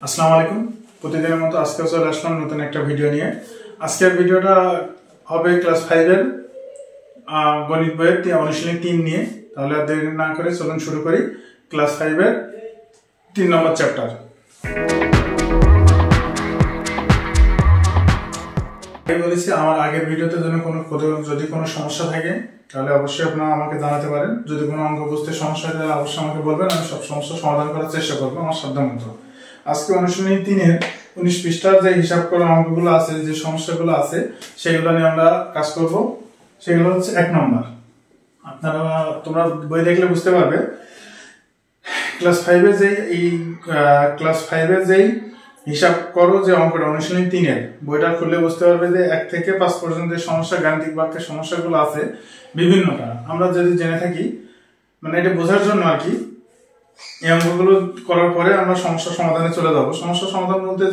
আসসালামু আলাইকুম। প্রতিদিনের মতো আজকে চলে আসলাম নতুন একটা ভিডিও নিয়ে। আজকের ভিডিওটা হবে ক্লাস 5 এর গণিত বইয়ের অনুশীলনী 3 নিয়ে। তাহলে আর দেরি না করে চলুন শুরু করি ক্লাস 5 এর 3 নম্বর চ্যাপ্টার। আমি বলেছি আমার আগের ভিডিওতে যদি কোনো সমস্যা থাকে তাহলে অবশ্যই আপনারা আমাকে জানাতে পারেন। যদি কোনো অঙ্ক বুঝতে সমস্যা হয় তাহলে অবশ্যই আমাকে বলবেন, আমি সব সমস্যার সমাধান করার চেষ্টা করবো আমার সাধ্যমতো। আজকে অনুশীলনী 3 এর 19 পৃষ্ঠার যে হিসাব করা অঙ্কগুলো আছে, যে সমস্যাগুলো আছে সেগুলো নিয়ে আমরা কাজ করব। সেগুলো হচ্ছে 1 নম্বর। তোমরা বই দেখলে বুঝতে পারবে ক্লাস 5 এর যেই হিসাব করো যে অঙ্কটা অনুশীলনী 3 এর বইটা খুললে বুঝতে পারবে যে 1 থেকে 5 পর্যন্ত যে সমস্যা, গাণিতিক বাক্যের সমস্যাগুলো আছে বিভিন্নটা, আমরা যদি জেনে থাকি মানে এটা বোঝার জন্য আর কি। এই অঙ্কগুলো করার পরে আমরা সমস্যা সমাধানে চলে যাব। সমস্যা সমাধান বলতে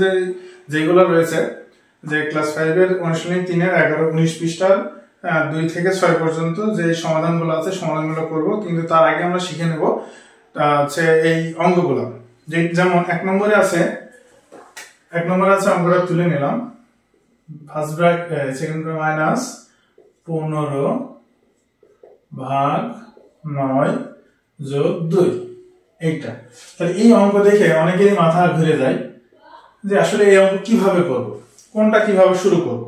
যেগুলো রয়েছে, যে ক্লাস 5 এর অনুশীলনী 3 এর 19 পৃষ্ঠার 2 থেকে 6 পর্যন্ত যে সমাধানগুলো আছে সমাধানগুলো করব। কিন্তু তার আগে আমরা শিখে নেব হচ্ছে এই অঙ্কগুলো। যেমন 1 নম্বরে আছে অঙ্কটা তুলে নিলাম। ফার্স্ট ব্র্যাকেট সেকেন্ড মাইনাস 15 ভাগ 9 যোগ 2, এইটা। তাহলে এই অঙ্ক দেখে অনেকেরই মাথা ঘুরে যায় যে আসলে এই অঙ্ক কিভাবে করব, কোনটা কিভাবে শুরু করব।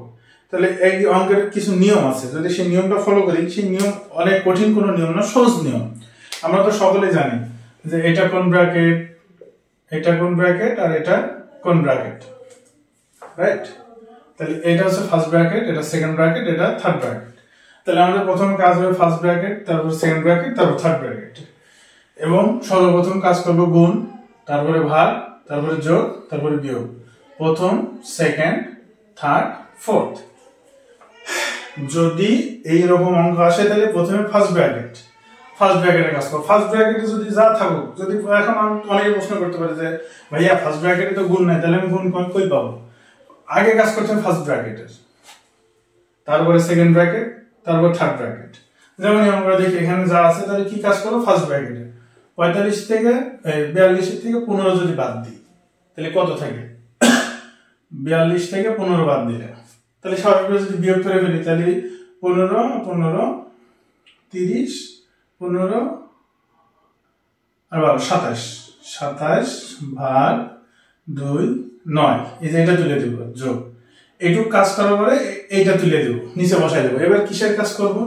তাহলে এই অঙ্কের কিছু নিয়ম আছে, যদি সেই নিয়মটা ফলো করি, সেই নিয়ম অনেক কঠিন কোনো নিয়ম না, সহজ নিয়ম। আমরা তো সকলেই জানি যে এটা কোন ব্র্যাকেট, এটা কোন ব্র্যাকেট, আর এটা কোন ব্র্যাকেট, রাইট? তাহলে এটা হচ্ছে ফার্স্ট ব্র্যাকেট, এটা সেকেন্ড ব্র্যাকেট, এটা থার্ড ব্র্যাকেট। তাহলে আমাদের প্রথম কাজ হবে ফার্স্ট ব্র্যাকেট, তারপর সেকেন্ড ব্র্যাকেট, তারপর থার্ড ব্র্যাকেট। এবং সর্বপ্রথম কাজ করব গুণ, তারপরে ভাগ, তারপরে যোগ, তারপরে বিয়োগ। প্রথম, সেকেন্ড, থার্ড, ফোর্থ। যদি এই রকম অঙ্ক আসে তাহলে প্রথমে ফার্স্ট ব্র্যাকেটে কাজ করব। ফার্স্ট ব্র্যাকেটে যদি যা থাকুক, যদি এখন অনেকে প্রশ্ন করতে পারে যে ভাইয়া ফার্স্ট ব্র্যাকেটে তো গুণ নাই, তাহলে আমি গুণ কই পাবো? আগে কাজ করতে হবে ফার্স্ট ব্র্যাকেটের, তারপরে সেকেন্ড ব্র্যাকেট, তারপর থার্ড ব্র্যাকেট। যেমন আমরা দেখি এখানে যা আছে, তাহলে কি কাজ করবো? ফার্স্ট ব্র্যাকেটে 42 থেকে 42 থেকে 15 যদি বাদ দিই তাহলে কত থাকে? 42 থেকে 15 বাদ দিলে তাহলে স্বাভাবিকভাবে যদি বিয়োগ করে ফেলি তাহলে 15 15 30 15 আর 27 27 ভাগ 2 9, এই যে এটা তুলে দেব যোগ। এইটুকু কাজ করার পরে এইটা তুলে দেব, নিচে বসাই দেবো। এবার কিসের কাজ করব?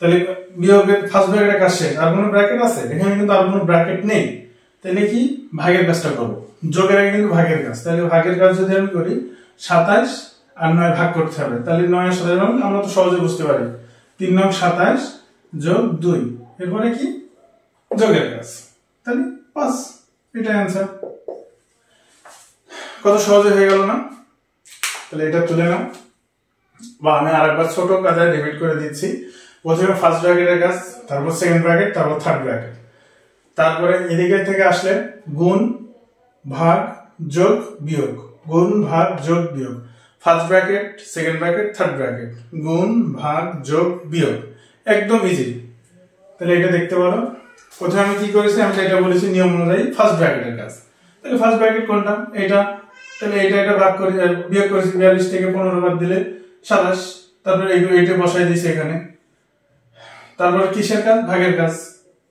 তাহলে বিয়োগের ফার্স্ট ব্র্যাকেটের কাজ শেষ। আর কোনো ব্র্যাকেট আছে? এখানে কিন্তু আর কোনো ব্র্যাকেট নেই। তাহলে কি ভাগের কাজটা করব। যোগের আগে কিন্তু ভাগের কাজ। তাহলে ভাগের কাজ যদি আমি করি 27 আর 9 ভাগ করতে হবে। তাহলে 9 এর সাথে আমরা তো সহজে বুঝতে পারি 3 9 27 যোগ 2, এরপরে কি যোগের কাজ, তাহলে 5। এটা অ্যান্সার। কত সহজে হয়ে গেল না? তাহলে এটা তুলে নাও, বা আমি আরেকবার ছোট কাজে রিপিট করে দিচ্ছি। প্রথমে ফার্স্ট ব্র্যাকেটের কাজ, তারপর সেকেন্ড ব্র্যাকেট, তারপর থার্ড ব্র্যাকেট। তারপরে এদিকে থেকে আসলে গুণ, ভাগ, যোগ, বিয়োগ। গুণ, ভাগ, যোগ, বিয়োগ। First bracket, second bracket, third bracket. গুণ, ভাগ, যোগ, বিয়োগ। একদম ইজি। তাহলে এটা দেখতে পারো। প্রথমে আমি কি করেছি? আমি এটা বলেছি নিয়ম অনুযায়ী ফার্স্ট ব্র্যাকেটের কাজ। তাহলে ফার্স্ট ব্র্যাকেট কোনটা? এটা। তাহলে এটা ভাগ করে বিয়োগ করেছি, 42 থেকে 15 বাদ দিলে 27। তারপরে এইটা বসাই দিয়েছি এখানে। তারপরে কিসের কাজ? ভাগের কাজ।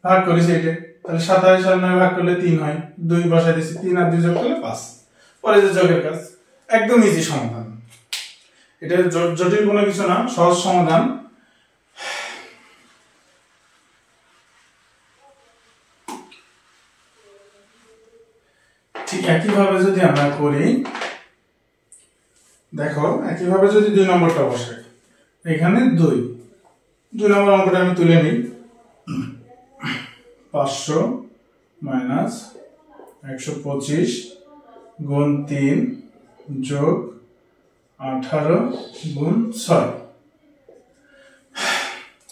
ভাগ করেছি এটা। তাহলে 27 আর 9 ভাগ করলে 3 হয়, 2 বসাই দিয়েছি, 3 আর 2 যোগ করলে 5। পরে যে যোগের কাজ। একদম ইজি সমাধান। এটা জটিল কোনো কিছু না, সহজ সমাধান। ঠিক একইভাবে যদি আমরা করি, দেখো একইভাবে যদি 2 নম্বরটা বসাই, এখানে 2 নম্বর অঙ্কটা আমি তুলে নিই। 500 মাইনাস 125 গুণ 3 যোগ 18 গুণ 6।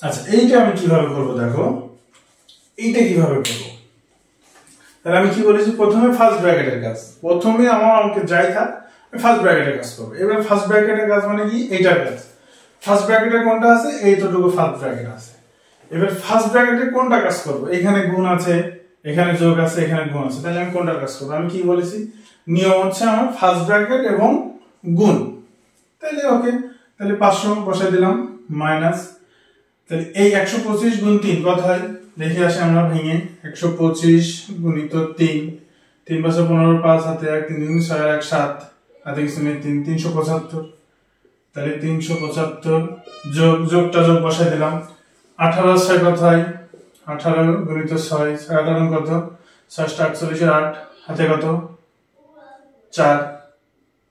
আচ্ছা, এইটা আমি কিভাবে করবো? দেখো এইটা কিভাবে করবো। তাহলে আমি কি বলেছি? প্রথমে ফার্স্ট ব্র্যাকেটের কাজ। প্রথমে আমার অঙ্কে যাই থাক ফার্স্ট ব্র্যাকেটের কাজ করবো। এবার ফার্স্ট ব্র্যাকেটের কাজ মানে কি? এইটার কাজ। ফার্স্ট ব্র্যাকেটে কোনটা আছে? এইটুকু ফার্স্ট ব্র্যাকেট আছে। এবার ফার্স্ট ব্র্যাকেটে কোনটা কাজ করবো? এখানে গুণ আছে, এখানে যোগ আছে, এখানে গুণ আছে, তাহলে আমি কোনটার কাজ করবো? আমি কি বলেছি? নিয়ম হচ্ছে আমার ফার্স্ট ব্র্যাকেট এবং গুণ, তাহলে ওকে, তাহলে 500 বসাই দিলাম মাইনাস, তাহলে এই 125 গুণ 3 কত হয় দেখে আসি আমরা ভেঙে। 125 গুণিত 3, 3 5 15, 5 হাতে 1, 3 2 6 1 7, হাতে কিছু নেই 3, 375, তাহলে 375 যোগটা যোগ বসাই দিলাম। 18 6 কত হয়, 18 গুণিত 6, 6 18 কত, 6 48 8, হাতে কত 4,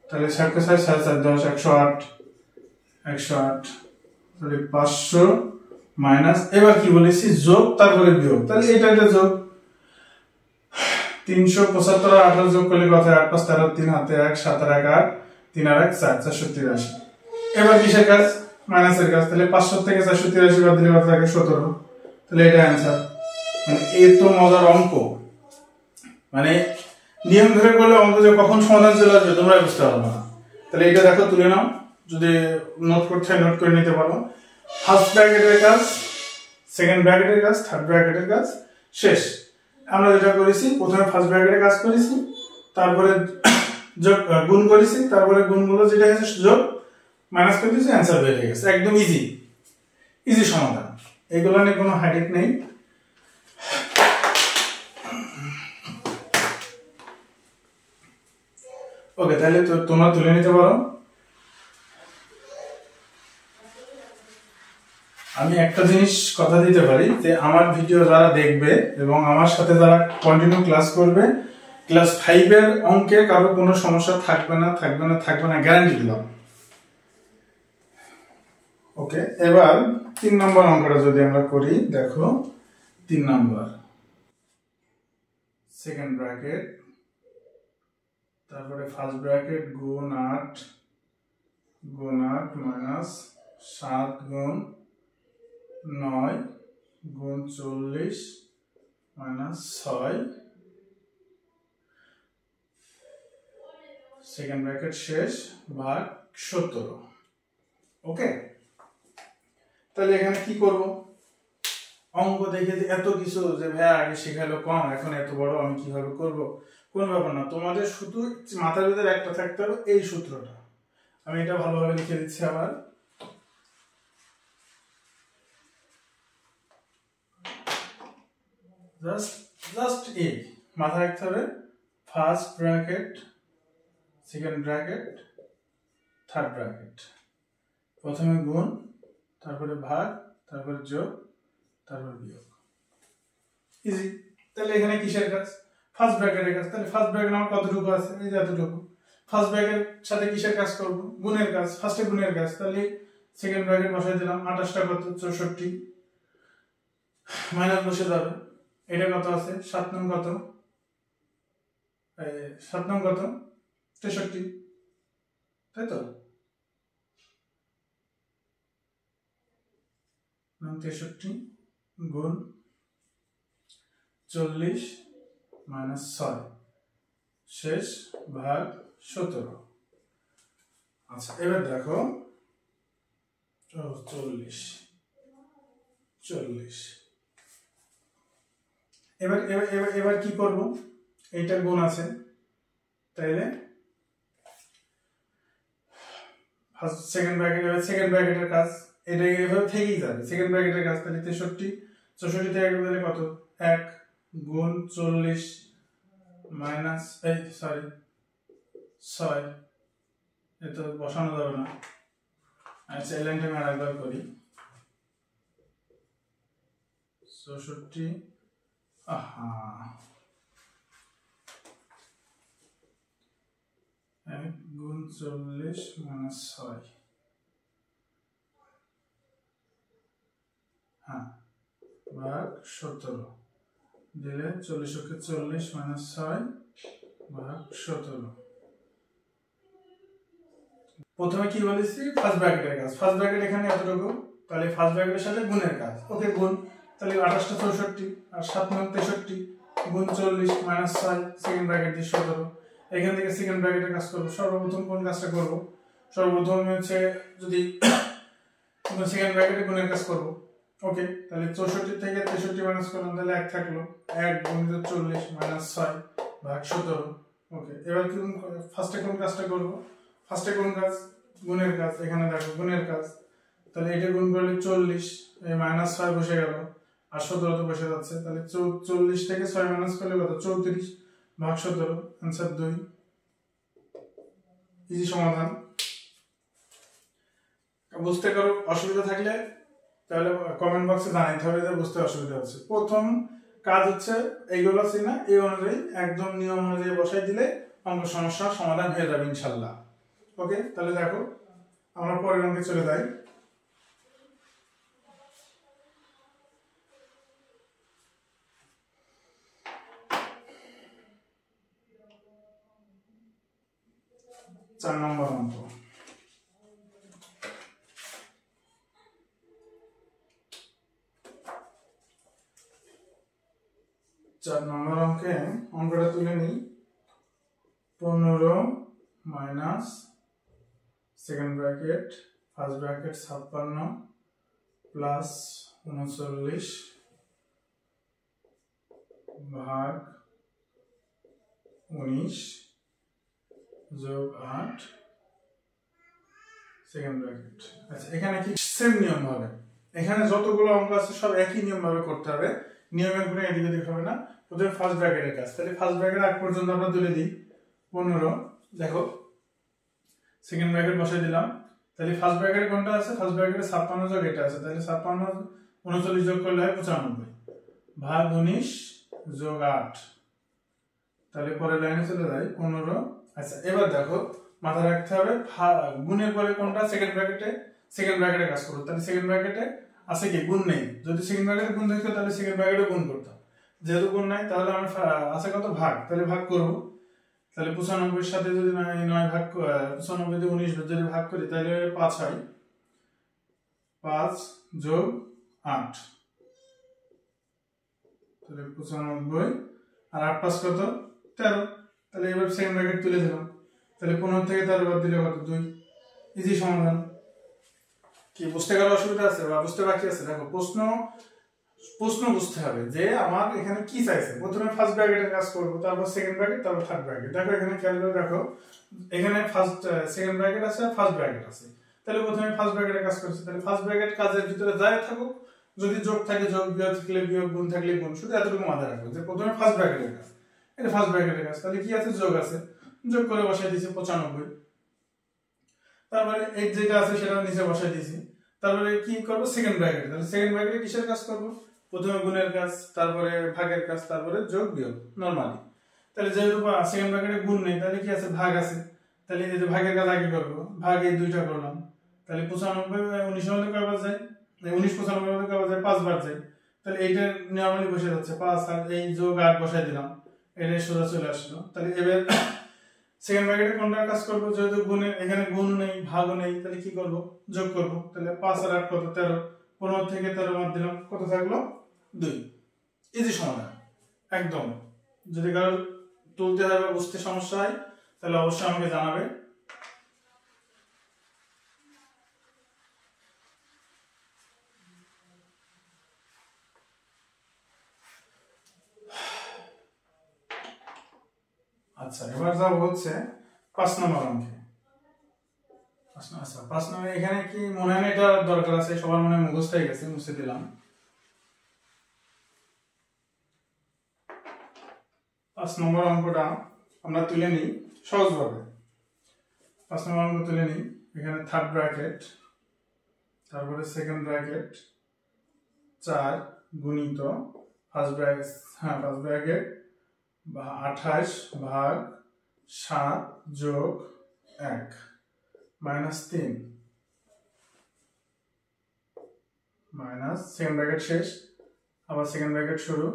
তাহলে 6 কে 6 7 7 10, 108, 108, তাহলে 500 মাইনাস, এবার কি বলেছি যোগ তারপরে বিয়োগ, তাহলে এটা যোগ। 375 আর 18 যোগ করলে কত হয়, 8 5 13, 3 হাতে 1, 7 আর 1 8, 3 আর 1 4, 483। এবার কিসের কাজ, মাইনাসের কাজ, তাহলে 500 থেকে 483 বাদ দিলে কত থাকে 17, তাহলে এটা অ্যান্সার। মানে এত মজার অঙ্ক, মানে নিয়ম ধরে করলে অঙ্ক যে কখন সমাধান চলে আসবে তোমরা বুঝতে পারবে না। তাহলে এটা দেখো তুলে নাও, যদি নোট করতে হয় নোট করে নিতে পারো। ফার্স্ট ব্র্যাকেটের কাজ, সেকেন্ড ব্র্যাকেটের কাজ, থার্ড ব্র্যাকেটের কাজ শেষ। আমরা যেটা করেছি প্রথমে ফার্স্ট ব্র্যাকেটের কাজ করেছি, তারপরে যোগ গুণ করেছি, তারপরে গুণগুলো যেটা আছে যোগ মাইনাস করে দিয়েছি, অ্যান্সার বের হয়ে গেছে। একদম ইজি সমাধান, এগুলো নিয়ে কোনো হেডেক নেই। ওকে, তাহলে তোমরা তুলে নিতে পারো। আমি একটা জিনিস কথা দিতে পারি যে আমার ভিডিও যারা দেখবে এবং আমার সাথে যারা কন্টিনিউ ক্লাস করবে, ক্লাস 5 এর অঙ্কে কারো কোনো সমস্যা থাকবে না গ্যারান্টি দিলাম। ওকে, এবার 3 নম্বর অঙ্কটা যদি আমরা করি, দেখো 3 নম্বর, সেকেন্ড ব্র্যাকেট, তারপরে ফার্স্ট ব্র্যাকেট গুণ 8 মাইনাস 7 গুণ 9 গুণ 40 মাইনাস 6, সেকেন্ড ব্র্যাকেট শেষ, ভাগ 17। ওকে, তাহলে এখানে কি করব, অঙ্ক দেখে যে এত কিছু যে ভাইয়া আগে শেখালো কম, এখন এত বড় আমি কিভাবে করব, কোন ব্যাপার না, তোমাদের শুধু মাথার ভিতরে একটা থাকতে হবে এই সূত্রটা। আমি এটা ভালোভাবে লিখে দিচ্ছি আবার। জাস্ট এই মাথায় রাখতে হবে, first bracket, second bracket, third bracket, প্রথমে গুণ, তারপরে ভাগ, তারপরে যোগ, তারপর বিয়োগ, ইজি। তাহলে এখানে কিসের কাজ, ফার্স্ট ব্র্যাকেটের কাজ। তাহলে ফার্স্ট ব্র্যাকেট আমার কতটুকু আছে, এই যে এতটুকু। ফার্স্ট ব্র্যাকেট সাথে কিসের কাজ করব, গুণের কাজ, ফার্স্টে গুণের কাজ। তাহলে সেকেন্ড ব্র্যাকেট বসাই দিলাম, 28টা কত 64, মাইনাস বসে যাবে, এটা কত আছে 7 নং কত, 7 নং কত 63, তাই তো 63 গুণ 40 মাইনাস 6 শেষ, ভাগ 17। আচ্ছা, এবার দেখো 40 এবার কি করব, এইটা গুণ আছে, তাইলে ফার্স্ট সেকেন্ড ব্র্যাকেটের কাজ, এটা এইভাবে থেকেই যাবে, সেকেন্ড ব্র্যাকেটের কাজ। তাহলে 64 থেকে গেলে কত, 1 গুণ 40 মাইনাস 6, এটা বসানো যাবে না। আচ্ছা, এই লাইনটা আমি আরেকবার করি, 64 1 গুণ 40 মাইনাস 6, হ্যাঁ, ভাগ 17 দিলে 40 40 মাইনাস 6 ভাগ 17। প্রথমে কি বলেছি, ফার্স্ট ব্র্যাকেটের কাজ, ফার্স্ট ব্র্যাকেট এখানে এতটুকু, তাহলে ফার্স্ট ব্র্যাকেটের সাথে গুণের কাজ। ওকে, গুণ, তাহলে 28টা 64 আর 7 নং 63 গুণ 40 মাইনাস 6, সেকেন্ড ব্র্যাকেট দিয়ে 17। এখান থেকে সেকেন্ড ব্র্যাকেটের কাজ করব। সর্বপ্রথম কোন কাজটা করব, সর্বপ্রথম হচ্ছে যদি সেকেন্ড ব্র্যাকেটে গুণের কাজ করব। ওকে, তাহলে 64 থেকে 63 মাইনাস করলাম, তাহলে 1 থাকলো, 1 গুণিত 40 মাইনাস 6 ভাগ 17। ওকে, এবার কি ফার্স্টে কোন কাজটা করব? ফার্স্টে কোন কাজ? গুণের কাজ। এখানে দেখো গুণের কাজ, তাহলে এটা গুণ করলে 40, এই -6 বসে গেল, আর 17 তো বসে যাচ্ছে, তাহলে 40 থেকে 6 মাইনাস করলে কত? 34 ভাগ 17, आंसर 2। ইজি সমাধান। বুঝতে কারো অসুবিধা থাকলে তাহলে কমেন্ট বক্সে জানাইতে হবে যে বুঝতে অসুবিধা হচ্ছে। প্রথম কাজ হচ্ছে এইগুলো আছে না, এই অনুযায়ী একদম নিয়ম অনুযায়ী বসাই দিলে অঙ্ক সমস্যার সমাধান হয়ে যাবে ইনশাল্লাহ। ওকে, তাহলে দেখো আমরা পরের অঙ্কে চলে যাই। চার নম্বর অঙ্ক। চার নম্বর অঙ্কে অঙ্কটা তুলে নিই। 15 minus second bracket first bracket 56 plus 39 ভাগ 19 যোগ 8 সেকেন্ড ব্র্যাকেট। আচ্ছা, এখানে কি সেম নিয়ম হবে? এখানে যতগুলো অঙ্ক আছে সব একই নিয়ম ভাবে করতে হবে, নিয়মের কোনো এদিকে দিকে হবে না। প্রথমে ফার্স্ট ব্র্যাকেটের কাজ, তাহলে ফার্স্ট ব্র্যাকেট আগ পর্যন্ত আমরা তুলে দিই। 15, দেখো সেকেন্ড ব্র্যাকেট বসাই দিলাম, তাহলে ফার্স্ট ব্র্যাকেটে কোনটা আছে? ফার্স্ট ব্র্যাকেটে 56 যোগ এটা আছে, তাহলে 56 39 যোগ করলে হয় 95 ভাগ 19 যোগ 8, তাহলে পরের লাইনে চলে যায় 15। আচ্ছা, এবার দেখো মাথায় রাখতে হবে গুণের পরে কোনটা? সেকেন্ড ব্র্যাকেটে কাজ করবো, তাহলে সেকেন্ড ব্র্যাকেটে আছে কি? গুণ নেই। যদি সেকেন্ড ব্র্যাকেটে গুণ থাকতো তাহলে সেকেন্ড ব্র্যাকেটে গুণ করতাম, যেহেতু গুণ নাই তাহলে আমি আছে কত? ভাগ, তাহলে ভাগ করবো। তাহলে 95 সাথে যদি 9 ভাগ 95 দিয়ে 19 যদি ভাগ করি তাহলে 5 হয়, 5 যোগ 8, তাহলে 95 আর 8 5 কত? 13। তাহলে এবার সেকেন্ড ব্র্যাকেট তুলে দিলাম, তাহলে 15 থেকে 13 বাদ দিলে কত? 2। ইজি সমাধান। কি বুঝতে গেলে অসুবিধা আছে বা বুঝতে বাকি আছে? দেখো প্রশ্ন বুঝতে হবে যে আমার এখানে কি চাইছে। প্রথমে ফার্স্ট ব্র্যাকেটের কাজ করব, তারপর সেকেন্ড ব্র্যাকেট, তারপর থার্ড ব্র্যাকেট। দেখো এখানে খেয়াল করে দেখো, এখানে ফার্স্ট সেকেন্ড ব্র্যাকেট আছে আর ফার্স্ট ব্র্যাকেট আছে, তাহলে প্রথমে ফার্স্ট ব্র্যাকেটের কাজ করছি। তাহলে ফার্স্ট ব্র্যাকেট কাজের ভিতরে যাই থাকুক, যদি যোগ থাকে যোগ, বিয়োগ থাকলে বিয়োগ, গুণ থাকলে গুণ, শুধু এতটুকু মাথায় রাখবো যে প্রথমে ফার্স্ট ব্র্যাকেটের কাজ। এটা ফার্স্ট ব্র্যাকেটের কাজ, তাহলে কি আছে? যোগ আছে, যোগ করে বসাই দিয়েছি 95। তারপরে এই যেটা আছে সেটা নিচে বসাই দিয়েছি। তারপরে কি করবো? Second bracket. তাহলে সেকেন্ড ব্র্যাকেটে কিসের কাজ করবো? প্রথমে গুণের কাজ, তারপরে ভাগের কাজ, তারপরে যোগ বিয়োগ নরমালি। তাহলে যেহেতু সেকেন্ড ব্র্যাকেটে গুণ নেই, তাহলে কি আছে? ভাগ আছে। তাহলে এই যে ভাগের কাজ আগে করবো, ভাগ এই দুইটা করলাম। তাহলে 95 19 হলে কয়বার যায়? 19 95 হলে কয়বার যায়? 5 বার যায়। তাহলে এইটা নরমালি বসে যাচ্ছে 5, আর এই যোগ 8 বসাই দিলাম, এটা সোজা চলে আসলো। তাহলে এবার সেকেন্ড ব্র্যাকেটে কোনটার কাজ করবো? যেহেতু গুণে এখানে গুণ নেই, ভাগও নেই, তাহলে কি করবো? যোগ করবো। তাহলে 5 আর 8 কত? 13। 15 থেকে 13 বাদ দিলাম, কত থাকলো? 2। ইজি সমাধান একদম। যদি কারো তুলতে হয় বা বুঝতে সমস্যা হয় তাহলে অবশ্যই আমাকে জানাবে। আচ্ছা, এবার যাবো হচ্ছে 5 নম্বর অঙ্কে। আচ্ছা, 5 নম্বর এখানে কি মনে হয় এটা দরকার আছে, সবার মনে মুখস্থ হয়ে গেছে, মুছে দিলাম। 5 নম্বর অঙ্কটা আমরা তুলে নিই সহজভাবে। 5 নম্বর অঙ্ক তুলে নিই। এখানে থার্ড ব্র্যাকেট, তারপরে সেকেন্ড ব্র্যাকেট 4 গুণিত ফার্স্ট ব্র্যাকেট 28 ভাগ 7 যোগ 1 মাইনাস 3 মাইনাস সেকেন্ড ব্র্যাকেট শেষ, আবার সেকেন্ড ব্র্যাকেট শুরু।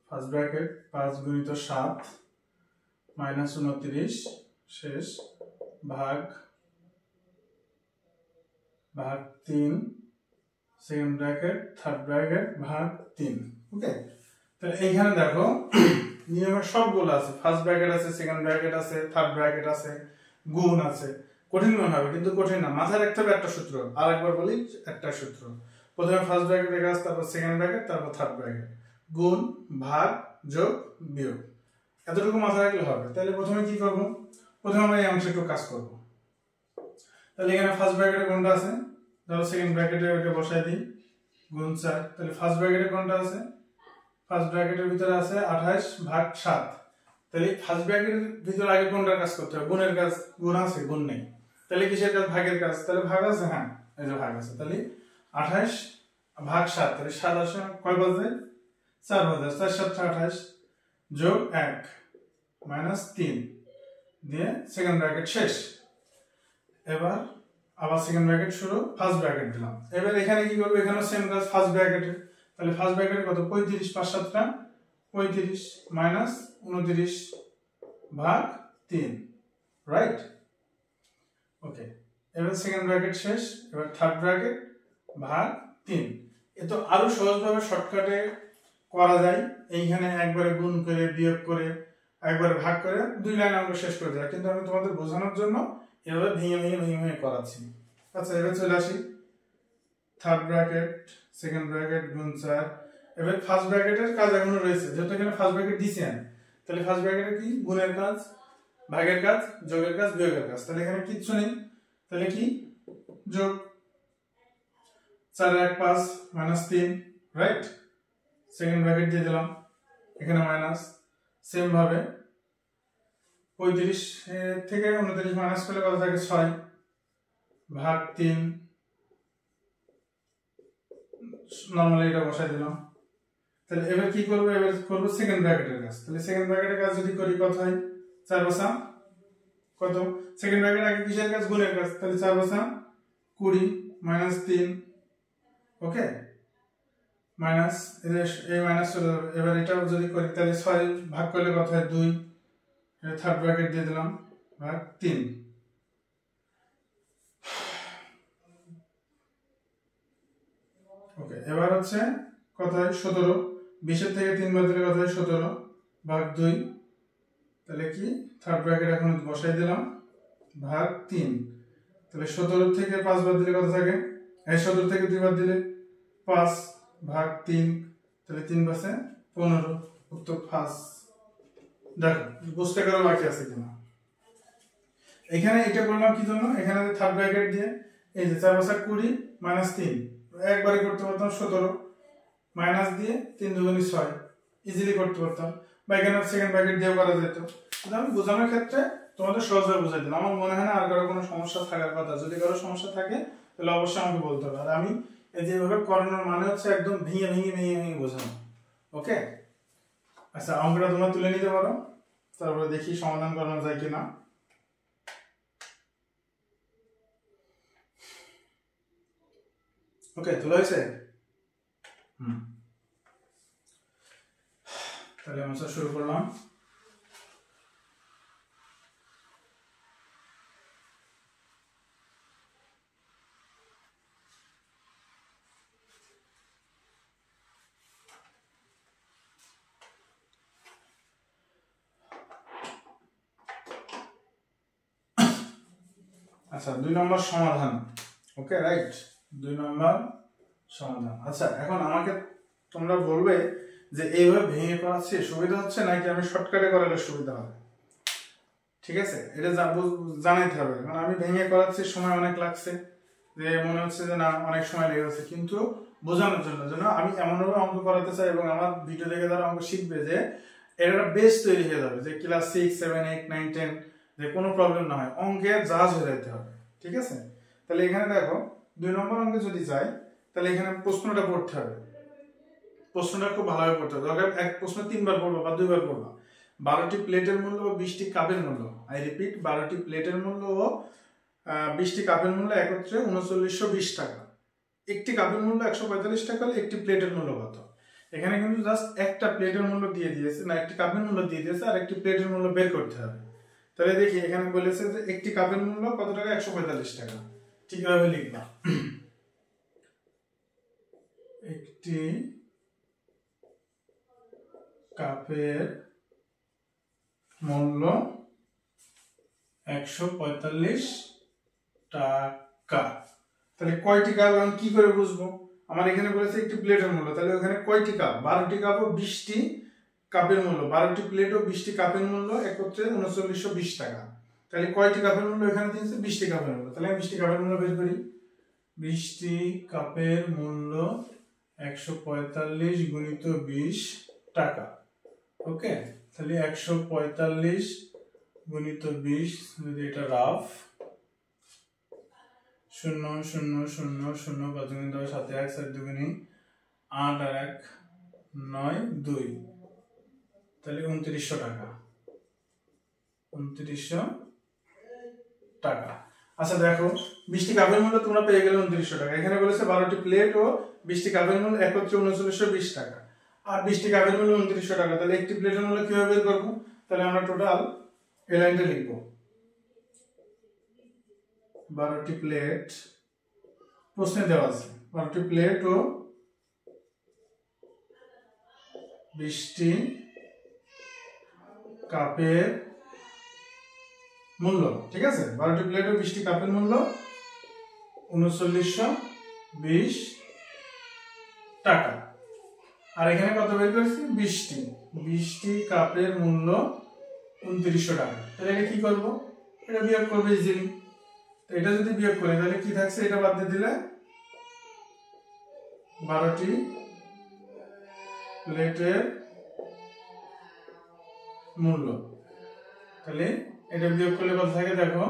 ফার্স্ট ব্র্যাকেট 5 গুণিত 7 মাইনাস 29 শেষ ভাগ 3 সেকেন্ড ব্র্যাকেট থার্ড ব্র্যাকেট ভাগ 3। ওকে, তাহলে এইখানে দেখো নিয়মের সবগুলো আছে, ফার্স্ট ব্র্যাকেট আছে, সেকেন্ড ব্র্যাকেট আছে, থার্ড ব্র্যাকেট আছে, গুণ আছে। কঠিন মনে হবে কিন্তু কঠিন না, মাথায় রাখতে হবে একটা সূত্র। আরেকবার বলি, একটা সূত্র। প্রথমে ফার্স্ট ব্র্যাকেটের কাজ, তারপর সেকেন্ড ব্র্যাকেট, তারপর থার্ড ব্র্যাকেট, গুণ ভাগ যোগ বিয়োগ। এতটুকু মাথায় রাখলে হবে। তাহলে প্রথমে কি করব, প্রথমে আমরা এই অংশে একটু কাজ করব। তাহলে এখানে ফার্স্ট ব্র্যাকেটে কোনটা আছে, ধরো সেকেন্ড ব্র্যাকেটে ওটা বসাই দিই, গুণ 4। তাহলে ফার্স্ট ব্র্যাকেটে কোনটা আছে, ফার্স্ট ব্র্যাকেটের ভিতরে আছে 28 ভাগ 7। তাহলে ফার্স্ট ব্র্যাকেটের ভিতরে আগে কোনটার কাজ করতে হবে, গুণের কাজ। গুণ আছে, গুণ নেই। তাহলে কিসের কাজ, ভাগের কাজ। তাহলে ভাগ আছে, হ্যাঁ এই যে ভাগ আছে। তাহলে 28 ভাগ 7, তাহলে 7 আসে কয় বাজে, 4 বাজে। 4 7 28 যোগ 1 মাইনাস 3 দিয়ে সেকেন্ড ব্র্যাকেট শেষ। এবার আবার সেকেন্ড ব্র্যাকেট শুরু, ফার্স্ট ব্র্যাকেট দিলাম। এবার এখানে কি করব, এখানে সেম কাজ ফার্স্ট ব্র্যাকেটে। তাহলে ফার্স্ট ব্র্যাকেটে কত, 35 5 7 35 মাইনাস 29 ভাগ 3, রাইট? ওকে, এবার সেকেন্ড ব্র্যাকেট শেষ। এবার থার্ড ব্র্যাকেট ভাগ 3। এ তো আরো সহজভাবে শর্টকাটে করা যায়। এইখানে একবারে গুণ করে, বিয়োগ করে, একবারে ভাগ করে 2 লাইন অঙ্ক শেষ করে যায়, কিন্তু আমি তোমাদের বোঝানোর জন্য এভাবে ভেঙে ভেঙে ভেঙে ভেঙে করাচ্ছি। আচ্ছা, এবার চলে আসি থার্ড ব্র্যাকেট, সেকেন্ড ব্র্যাকেট গুণ 4। এবার ফার্স্ট ব্র্যাকেটের কাজ এখনো রয়েছে, যেহেতু এখানে ফার্স্ট ব্র্যাকেট দিছি আমি। তাহলে ফার্স্ট ব্র্যাকেটে কি, গুণের কাজ, ভাগের কাজ, যোগের কাজ, বিয়োগের কাজ। তাহলে এখানে কিচ্ছু নেই, তাহলে কি যোগ 4 1 5 মাইনাস 3, রাইট? সেকেন্ড ব্র্যাকেট দিয়ে দিলাম, এখানে মাইনাস। সেম ভাবে 35 থেকে 29 মাইনাস করলে কত থাকে, 6 ভাগ 3, নরমালি এটা বসাই দিলাম। তাহলে এবার কি করবো, এবার করবো সেকেন্ড ব্র্যাকেটের কাজ। তাহলে সেকেন্ড ব্র্যাকেটের কাজ যদি করি কত হয়, 4 বসা কত, সেকেন্ড ব্র্যাকেট আগে কিসের কাজ, গুণের কাজ। তাহলে 4 বসা 20 মাইনাস 3, ওকে, মাইনাস এই মাইনাস চলে যাবে। এবার এটাও যদি করি তাহলে 6 ভাগ করলে কত হয়, 2। থার্ড ব্র্যাকেট দিয়ে দিলাম ভাগ 3। ওকে, এবার হচ্ছে কত হয়, 17। 20 এর থেকে 3 বাদ দিলে কত হয়, 17 ভাগ 2। তাহলে কি থার্ড ব্র্যাকেট এখন বসাই দিলাম ভাগ 3। তাহলে 17 থেকে 5 বাদ দিলে কত থাকে, এই 17 থেকে 2 বাদ দিলে 5 ভাগ 3। তাহলে 3 বাসে 15, উত্তর 5। দেখো বুঝতে কারো বাকি আছে কিনা। এখানে এটা করলাম কি জন্য, এখানে থার্ড ব্র্যাকেট দিয়ে এই যে 4 বাসা 20 মাইনাস 3 একবারে করতে পারতাম, 17 মাইনাস দিয়ে 3 দুগুণী 6 ইজিলি করতে পারতাম, বা এখানে সেকেন্ড ব্র্যাকেট দিয়েও করা যেত। কিন্তু আমি বোঝানোর ক্ষেত্রে তোমাদের সহজভাবে বুঝাই দিলাম। আমার মনে হয় না আর কারো কোনো সমস্যা থাকার কথা। যদি কারো সমস্যা থাকে তাহলে অবশ্যই আমাকে বলতে হবে। আর আমি এই যেভাবে করানোর মানে হচ্ছে একদম ভেঙে ভেঙে ভেঙে ভেঙে বোঝানো, ওকে? আচ্ছা, অঙ্কটা তোমরা তুলে নিতে পারো, তারপরে দেখি সমাধান করানো যায় কিনা। ওকে, তোলা হয়েছে? তাহলে আমরা শুরু করলাম। আচ্ছা, 2 নম্বর সমাধান। ওকে, রাইট, 2 নম্বর সমাধান। আচ্ছা, এখন আমাকে তোমরা বলবে যে এইভাবে ভেঙে করাচ্ছি সুবিধা হচ্ছে নাকি আমি শর্টকাটে করালে সুবিধা হবে। ঠিক আছে, এটা জানাইতে হবে। কারণ আমি ভেঙে করাচ্ছি, সময় অনেক লাগছে, যে মনে হচ্ছে যে না অনেক সময় লেগে গেছে, কিন্তু বোঝানোর জন্য যেন আমি এমনভাবে অঙ্ক করাতে চাই এবং আমার ভিডিও দেখে তারা অঙ্ক শিখবে যে এর একটা বেস তৈরি হয়ে যাবে, যে ক্লাস 6 7 8 9 10 যে কোনো প্রবলেম না হয়, অঙ্কে জাজ হয়ে যেতে হবে। ঠিক আছে, তাহলে এখানে দেখো 2 নম্বর অঙ্কে যদি যাই তাহলে এখানে প্রশ্নটা পড়তে হবে। প্রশ্নটা খুব ভালোভাবে পড়তে হবে। দরকার এক প্রশ্ন 3 বার পড়বা বা 2 বার পড়বা। 12টি প্লেটের মূল্য ও 20টি কাপের মূল্য, আই রিপিট, 12টি প্লেটের মূল্য ও 20টি কাপের মূল্য একত্রে 3920 টাকা। একটি কাপের মূল্য 145 টাকা হলে একটি প্লেটের মূল্য কত? এখানে কিন্তু জাস্ট একটা প্লেটের মূল্য দিয়ে দিয়েছে, না একটি কাপের মূল্য দিয়ে দিয়েছে, আর একটি প্লেটের মূল্য বের করতে হবে। তাহলে দেখি এখানে বলেছে যে একটি কাপের মূল্য কত টাকা, 145 টাকা। ঠিকভাবে লিখবা, একটি কাপের মূল্য 145 টাকা। তাহলে কয়টি কাপ আমি কি করে বুঝবো? আমার এখানে বলেছে একটি প্লেটের মূল্য, তাহলে ওখানে কয়টি কাপ, 12টি কাপ ও 20টি কাপের মূল্য, 12টি প্লেট ও 20টি কাপের মূল্য একত্রে 3920 টাকা। তাহলে কয়টি কাপের মূল্য এখানে দিয়েছে? 20টি কাপের মূল্য। তাহলে আমি 20টি কাপের মূল্য বের করি। 20টি কাপের মূল্য 145 গুণিত 20 টাকা। ওকে, তাহলে 145 গুণিত 20, যদি এটা রাফ, 0 0 0 0 5 গুণিত 7 1 7 দুগুণী 8 আর 1 9 2, তাহলে 2900 টাকা। 2900 টাকা। আচ্ছা দেখো, 20টি কাপের মূল্য তোমরা পেয়ে গেলে 2900 টাকা। এখানে বলেছে 12টি প্লেট ও 20টি কাপের মূল্য একত্রে 3920 টাকা, আর 20টি কাপের মূল্য 2900 টাকা। তাহলে একটি প্লেটের মূল্য কিভাবে বের করব? তাহলে আমরা টোটাল এই লাইনটা লিখব। 12টি প্লেট, প্রশ্নে দেওয়া আছে 12টি প্লেট ও 20টি কাপের মূল্য, ঠিক আছে? 12টি প্লেট ও 20টি কাপের মূল্য 3920 টাকা। আর এখানে কত বের করেছি? 20টি কাপের মূল্য 2900 টাকা। তাহলে এটা কি করব? এটা বিয়োগ করবো ইজিলি। তো এটা যদি বিয়োগ করি তাহলে কি থাকছে? এটা বাদ দিয়ে দিলে 12টি প্লেটের মূল্য, তাহলে এটা বিয়োগ করলে কত থাকে দেখো,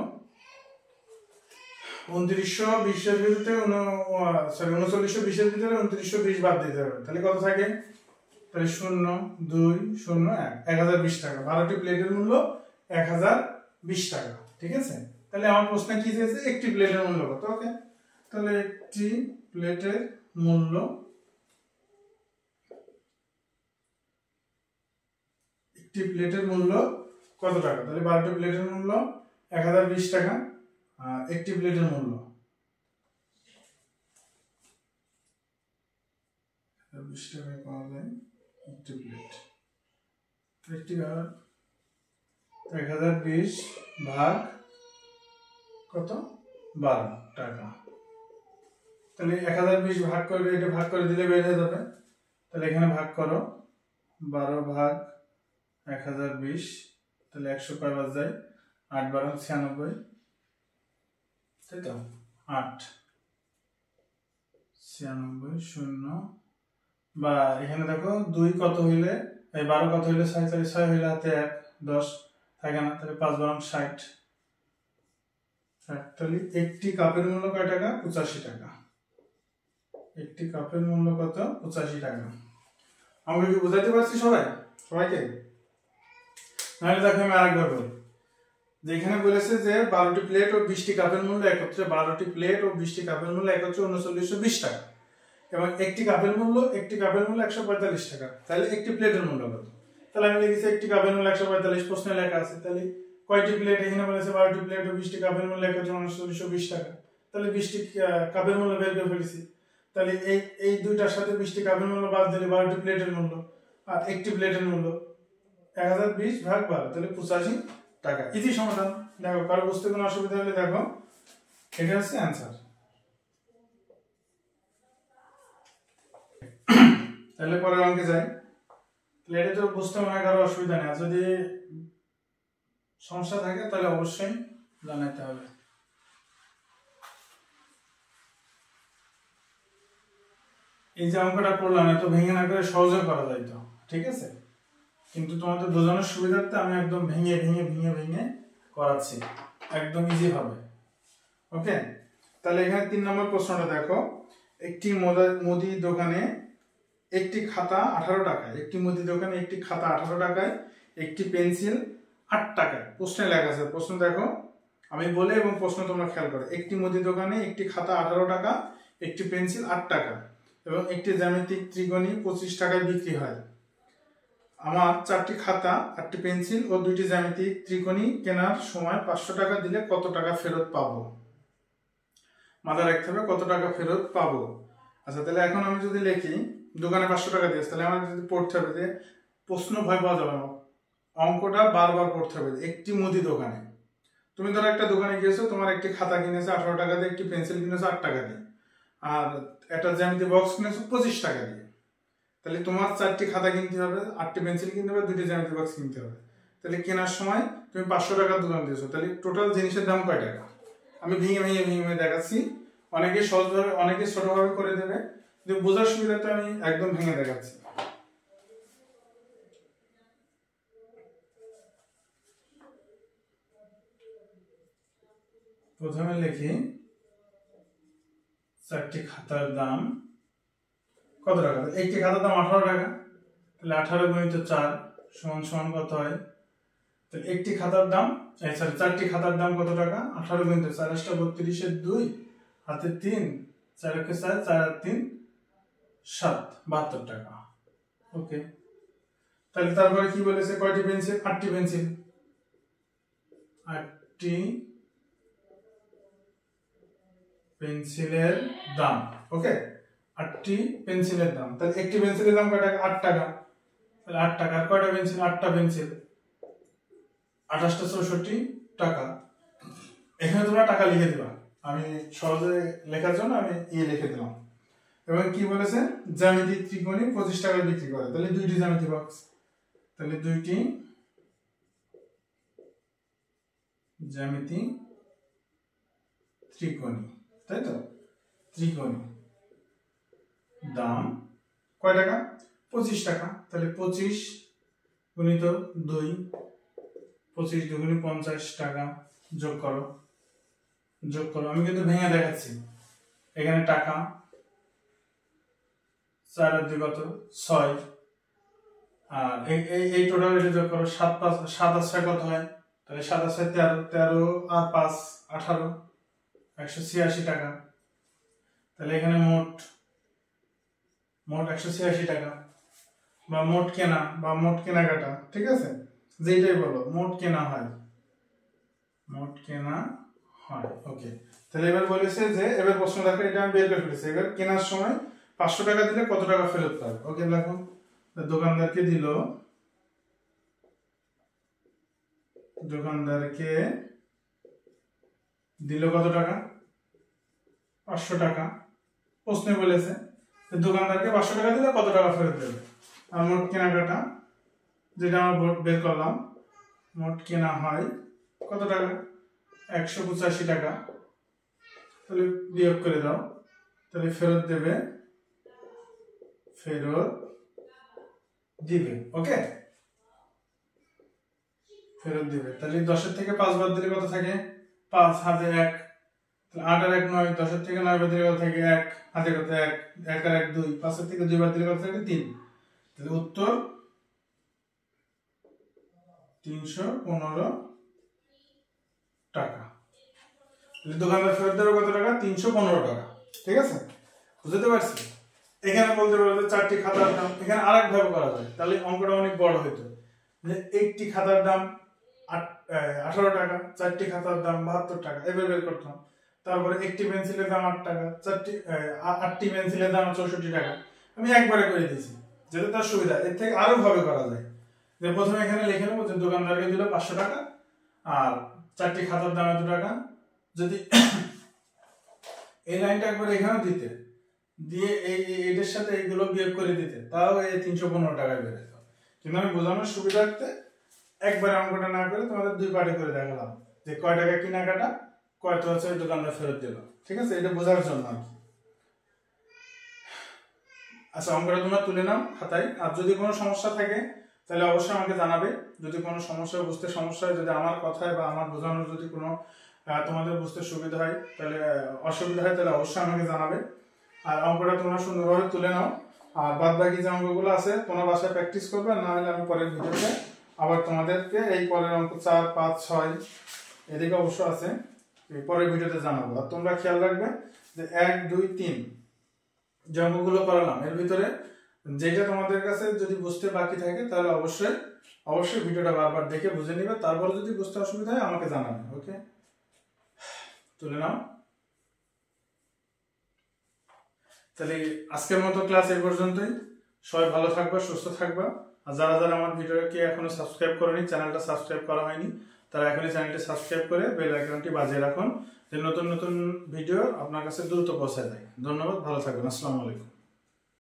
2920 এর ভিতরে 3920 এর ভিতরে 2920 বাদ দিতে হবে। তাহলে কত থাকে? তাহলে 0 2 0 1, 1020 টাকা। 12টি প্লেটের মূল্য 1020 টাকা, ঠিক আছে? তাহলে আমার প্রশ্ন কি চেয়েছে? একটি প্লেটের মূল্য কত? ওকে, তাহলে একটি প্লেটের মূল্য কত টাকা? তাহলে 12টি প্লেটের মূল্য 1020 টাকা, আর একটি প্লেটের মূল্য 20 টাকায় পাওয়া যায় একটি প্লেট। একটি 1020 ভাগ কত? 12 টাকা। তাহলে 1020 ভাগ করে, এটা ভাগ করে দিলে বের হয়ে যাবে। তাহলে এখানে ভাগ করো, 12 ভাগ 1020, তাহলে 100 কয় বাদ যায়? 8 12 96, তাই তো? 8 96 0, বা এখানে দেখো 2 কত হইলে, এই 12 কত হইলে 6, তাহলে 6 হইলে হাতে 1 10 থাকে না, তাহলে 5 12 60। তাহলে একটি কাপের মূল্য কয় টাকা? 85 টাকা। একটি কাপের মূল্য কত? 85 টাকা। আমাকে কি বুঝাইতে পারছি সবাইকে? নাহলে দেখো আমি আরেকবার বলি, যে এখানে বলেছে যে 12টি প্লেট ও 20টি কাপের মূল্য একত্রে 12টি প্লেট ও 20টি কাপের মূল্য একত্রে 3920 টাকা, এবং একটি কাপের মূল্য 145 টাকা। তাহলে একটি প্লেটের মূল্য কত? তাহলে আমি লিখেছি একটি কাপের মূল্য 145, প্রশ্নে লেখা আছে। তাহলে কয়টি প্লেট? এখানে বলেছে 12টি প্লেট ও 20টি কাপের মূল্য একত্রে 3920 টাকা। তাহলে 20টি কাপের মূল্য বের করে ফেলেছি। তাহলে এই দুইটার সাথে 20টি কাপের মূল্য বাদ দিলে 12টি প্লেটের মূল্য, আর একটি প্লেটের মূল্য 1020 ভাগ 12, তাহলে 85 টাকা। ইজি সমাধান। দেখো, কারো বুঝতে কোনো অসুবিধা হলে দেখো, এটা হচ্ছে অ্যান্সার। তাহলে পরের অঙ্কে যাই। তাহলে এটা তো বুঝতে মনে হয় কারো অসুবিধা নেই, যদি সমস্যা থাকে তাহলে অবশ্যই জানাতে হবে। এই যে অঙ্কটা করলাম, এত ভেঙে না করে সহজে করা যাইতো, ঠিক আছে? কিন্তু তোমাদের বোঝানোর সুবিধার্থে আমি একদম ভেঙে ভেঙে ভেঙে ভেঙে করাচ্ছি, একদম ইজি হবে। ওকে, তাহলে এখানে 3 নম্বর প্রশ্নটা দেখো, একটি মুদি দোকানে একটি খাতা 18 টাকায়, একটি মুদি দোকানে একটি খাতা 18 টাকায়, একটি পেন্সিল 8 টাকায়। প্রশ্নে লেখা আছে, প্রশ্ন দেখো, আমি বলে এবং প্রশ্ন তোমরা খেয়াল করো। একটি মুদি দোকানে একটি খাতা 18 টাকা, একটি পেন্সিল 8 টাকা, এবং একটি জ্যামিতিক ত্রিকোণী 25 টাকায় বিক্রি হয়। আমার 4টি খাতা, 8টি পেন্সিল ও 2টি জ্যামিতিক ত্রিকোণী কেনার সময় 500 টাকা দিলে কত টাকা ফেরত পাবো? মাথায় রাখতে হবে কত টাকা ফেরত পাবো। আচ্ছা, তাহলে এখন আমি যদি লিখি দোকানে 500 টাকা দিয়েছে, তাহলে আমার যদি পড়তে হবে যে প্রশ্ন ভয় পাওয়া যাবে না, অঙ্কটা বারবার পড়তে হবে। একটি মুদি দোকানে, তুমি ধরো একটা দোকানে গিয়েছো, তোমার একটি খাতা কিনেছে 18 টাকা দিয়ে, একটি পেন্সিল কিনেছো 8 টাকা দিয়ে, আর একটা জ্যামিতি বক্স কিনেছো 25 টাকা দিয়ে। তাহলে তোমার 4টি খাতা কিনতে হবে, 8টি পেন্সিল কিনতে হবে, 2টি জ্যামিতি বক্স কিনতে হবে। তাহলে কেনার সময় তুমি 500 টাকার দোকান দিয়েছো, তাহলে টোটাল জিনিসের দাম কয় টাকা? আমি ভেঙে দেখাচ্ছি। অনেকে সহজভাবে, অনেকে ছোটভাবে করে দেবে, কিন্তু বোঝার সুবিধাটা আমি একদম ভেঙে দেখাচ্ছি। প্রথমে লিখি 4টি খাতার দাম কত টাকা। একটি খাতার দাম 18 টাকা, তাহলে 18 গুণিত 4 সমান সমান কত হয়? তাহলে একটি খাতার দাম, সরি 4টি খাতার দাম কত টাকা? 18 গুণিত 4 = 32 এর 2 হাতে 3 4 × 4 4 আর 3 7 72 টাকা। ওকে, তাহলে তারপরে কি বলেছে? কয়টি পেন্সিল? 8টি পেন্সিল, 8টি পেন্সিলের দাম। ওকে, 8টি পেন্সিলের দাম। তাহলে একটি পেন্সিলের দাম কয় টাকা? 8 টাকা। তাহলে 8 টাকা। আর কয়টা পেন্সিল? 8টা পেন্সিল, 28টা 64 টাকা। এখানে তোমরা টাকা লিখে দিবা, আমি সহজে লেখার জন্য আমি লিখে দিলাম। এবং কি বলেছে? জ্যামিতিক ত্রিকোণী 25 টাকায় বিক্রি করে। তাহলে 2টি জ্যামিতি বক্স, তাহলে 2টি জ্যামিতি ত্রিকোণী, তাই তো? ত্রিকোণী দাম কয় টাকা? 25 টাকা। তাহলে 25 গুণিত 2, 25 দুগুণে 50 টাকা। যোগ করো। আমি কিন্তু ভেঙে দেখাচ্ছি। এখানে টাকা, 4 আর 2 কত? 6। আর এই টোটাল এটা যোগ করো। 7 আর 6 কত হয়? তাহলে 7 আর 6 13, 13 আর 5 18, 186 টাকা। তাহলে এখানে মোট 186 টাকা, বা মোট কেনা বা মোট কেনাকাটা, ঠিক আছে? যেটাই বলো, মোট কেনা হয়। ওকে, তাহলে এবার বলেছে যে, এবার প্রশ্ন দেখো, এটা আমি বের করে ফেলেছি। এবার কেনার সময় 500 টাকা দিলে কত টাকা ফেরত পাবে? ওকে, দেখো, দোকানদারকে দিল কত টাকা? 500 টাকা। প্রশ্নে বলেছে দোকানদারকে 500 টাকা দিলে কত টাকা ফেরত দেবে। আর মোট কেনাকাটা যেটা আমরা বের করলাম, মোট কেনা হয় কত টাকা? 185 টাকা। তাহলে বিয়োগ করে দাও, তাহলে ফেরত দিবে। ওকে, ফেরত দিবে। তাহলে 10 এর থেকে 5 বাদ দিলে কত থাকে? 5 হাতে 1, তাহলে 8 আর 1 9, 10 এর থেকে 9 বাদ দিলে কত থাকে? 1 হাতে কত? 1 1 আর 1 2, 5 এর থেকে 2 বাদ দিলে কত থাকে? 3। তাহলে উত্তর 315 টাকা। দোকানদার ফেরত দেবে কত টাকা? 315 টাকা। ঠিক আছে, বুঝতে পারছি? এখানে বলতে পারবে 4টি খাতার দাম। এখানে আরেক ভাবে করা যায়, তাহলে অঙ্কটা অনেক বড় হইতো। যে একটি খাতার দাম 18 টাকা, 4টি খাতার দাম 72 টাকা, এবার বের করতাম। তারপরে একটি পেন্সিলের দাম 8 টাকা, 8টি পেন্সিলের দাম 64 টাকা। আমি একবারে করে দিয়েছি, যেটা তার সুবিধা। এর থেকে আরো ভাবে করা যায়, যে প্রথমে এখানে লিখে নেবো যে দোকানদারকে দিল 500 টাকা, আর 4টি খাতার দাম এত টাকা। যদি এই লাইনটা একবার এখানে দিয়ে এইটার সাথে এইগুলো বিয়োগ করে দিতে, তাও এই 315 টাকায় বেড়ে যেত। কিন্তু আমি বোঝানোর সুবিধার্থে একবারে অঙ্কটা না করে তোমাদের 2 পার্টে করে দেখালাম, যে কয় টাকা কেনাকাটা, কয়টা হচ্ছে দোকানদার ফেরত দিল। ঠিক আছে, এটা বোঝার জন্য আর কি। আচ্ছা, অঙ্কটা তোমরা তুলে নাও খাতায়। আর যদি কোনো সমস্যা থাকে তাহলে অবশ্যই আমাকে জানাবে। যদি কোনো বুঝতে সমস্যা হয়, যদি আমার কথায় বা আমার বোঝানোর যদি কোনো তোমাদের বুঝতে সুবিধা হয়, তাহলে অসুবিধা হয়, তাহলে অবশ্যই আমাকে জানাবে। আর অঙ্কটা তোমরা সুন্দরভাবে তুলে নাও। আর বাদ বাকি যে অঙ্কগুলো আছে তোমরা বাসায় প্র্যাকটিস করবে, না হলে আমি পরের ভিডিওতে আবার তোমাদেরকে এই পরের অঙ্ক 4 5 6 এদিকে অবশ্য আছে, পরের ভিডিওতে জানাবো। আর তোমরা খেয়াল রাখবে যে 1 2 3 যে অঙ্কগুলো করালাম, এর ভিতরে যেটা তোমাদের কাছে যদি বুঝতে বাকি থাকে, তাহলে অবশ্যই ভিডিওটা বারবার দেখে বুঝে নিবে। তারপর যদি বুঝতে অসুবিধা হয় আমাকে জানাবে। ওকে, তুলে নাও। তাহলে আজকের মতো ক্লাস এই পর্যন্তই। সবাই ভালো থাকবা, সুস্থ থাকবা। আর যারা আমার ভিডিওকে এখনো সাবস্ক্রাইব করেনি, চ্যানেলটা সাবস্ক্রাইব করা হয়নি, তারা এখনই চ্যানেলটি সাবস্ক্রাইব করে বেল আইকনটি বাজিয়ে রাখুন, যে নতুন ভিডিও আপনার কাছে দ্রুত পৌঁছে যায়। ধন্যবাদ, ভালো থাকবেন। আসসালামু আলাইকুম।